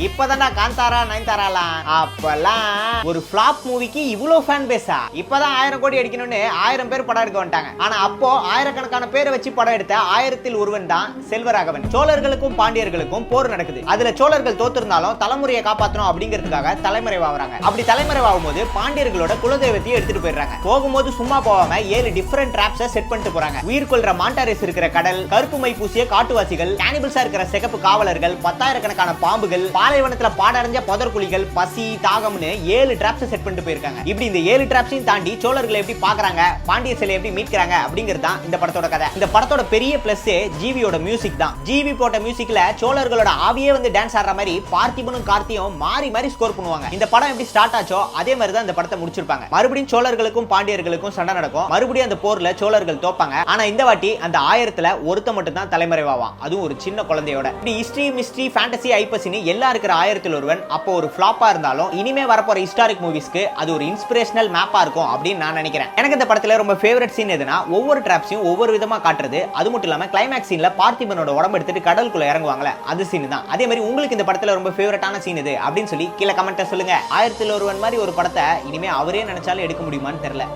இப்பதான்டா காந்தாரா நயன்தாராலாம் அப்பெல்லாம் ஒரு ஃபிளாப் மூவிக்கு இவ்வளவு ஃபேன் பேஸா? இப்பதான் 1000 கோடி அடிக்கணும்னு 1000 பேர் படம் எடுக்க வந்துட்டாங்க. ஆனா அப்போ ஆயிரக்கணக்கான பேரை வச்சு படம் எடுத்த 1000ல் ஒருவன் தான் செல்வராகவன். சோழர்களுக்கும் பாண்டியர்களுக்கும் போர் நடக்குது. அதுல சோழர்கள் தோத்திருந்தாலும் தலைமுறையை காப்பாற்றணும் அப்படிங்கிறதுக்காக தலைமறைவாகிறாங்க. அப்படி தலைமறைவாகும் போது பாண்டியர்களோட குலதெய்வத்தையும் எடுத்துட்டு போயிடுறாங்க. போகும்போது சும்மா போகாம 7 டிஃபரெண்ட் டிராப்ஸை செட் பண்ணிட்டு போறாங்க. உயிர் கொள்ற மாண்டாரேஸ் இருக்கிற கடல், கருப்பு மை பூசிய காட்டுவாசிகள், கேனிபிள்ஸா இருக்கிற சிகப்பு காவலர்கள், 10,000கணக்கான பாம்புகள், பாலைவனத்துல பாடடைஞ்ச புதர்குழிகள், பசி, தாகம்னு 7 டிராப்ஸ் செட் பண்ணிட்டு போயிருக்காங்க. இப்படி இந்த 7 டிராப்ஸையும் தாண்டி சோழர்களை எப்படி பாக்குறாங்க, பாண்டிய சிலை எப்படி மீட்கிறாங்க அப்படிங்கிறது தான் இந்த படத்தோட கதை. இந்த படத்தோட பெரிய பிளஸ் ஜிவியோட மியூசிக் தான். ஜிவி போட்ட மியூசிக்ல சோழர்களோட ஆவியே வந்து டான்ஸ் ஆடுற மாதிரி பார்த்திபனும் கார்த்தியும் மாறி மாறி ஸ்கோர் பண்ணுவாங்க. இந்த படம் எப்படி ஸ்டார்ட் ஆச்சோ அதே மாதிரி தான் இந்த படத்தை முடிச்சிருப்பாங்க. மறுபடியும் சோழர்களுக்கும் பாண்டியர்களுக்கும் சண்டை நடக்கும். மறுபடியும் அந்த போர்ல சோழர்கள் தோப்பாங்க. ஆனா இந்த வாட்டி அந்த 1000ல ஒருத்த மட்டும் தான் தலைமறைவாவான். அதுவும் ஒரு சின்ன குழந்தையோட. இப்படி ஹிஸ்டரி, மிஸ்ட்ரி, ஃபேண்டசி, ஐப்பசின்னு எல்லா இருக்கிற 1000ல் ஒருவன் அப்போ ஒரு ஃபிளாப்பா இருந்தாலும் இனிமே வரப்போற ஹிஸ்டாரிக் மூவிஸ்க்கு அது ஒரு இன்ஸ்பிரேஷனல் மேப்பா இருக்கும் அப்படின்னு நான் நினைக்கிறேன். எனக்கு இந்த படத்துல ரொம்ப ஃபேவரட் சீன் எதுனா ஒவ்வொரு டிராப்ஸையும் ஒவ்வொரு விதமா காட்டுறது. அது மட்டும் இல்லாம கிளைமேக்ஸ் சீன்ல பார்த்திபனோட உடம்பு எடுத்துட்டு கடலுக்குள்ள இறங்குவாங்கல, அது சீன் தான். அதே மாதிரி உங்களுக்கு இந்த படத்துல ரொம்ப ஃபேவரட்டான சீன் எது அப்படின்னு சொல்லி கீழே கமெண்ட்ல சொல்லுங்க. 1000ல் ஒருவன் மாதிரி ஒரு படத்தை இனிமே அவரே நினைச்சாலும் எடுக்க முடியுமான்னு தெரியல.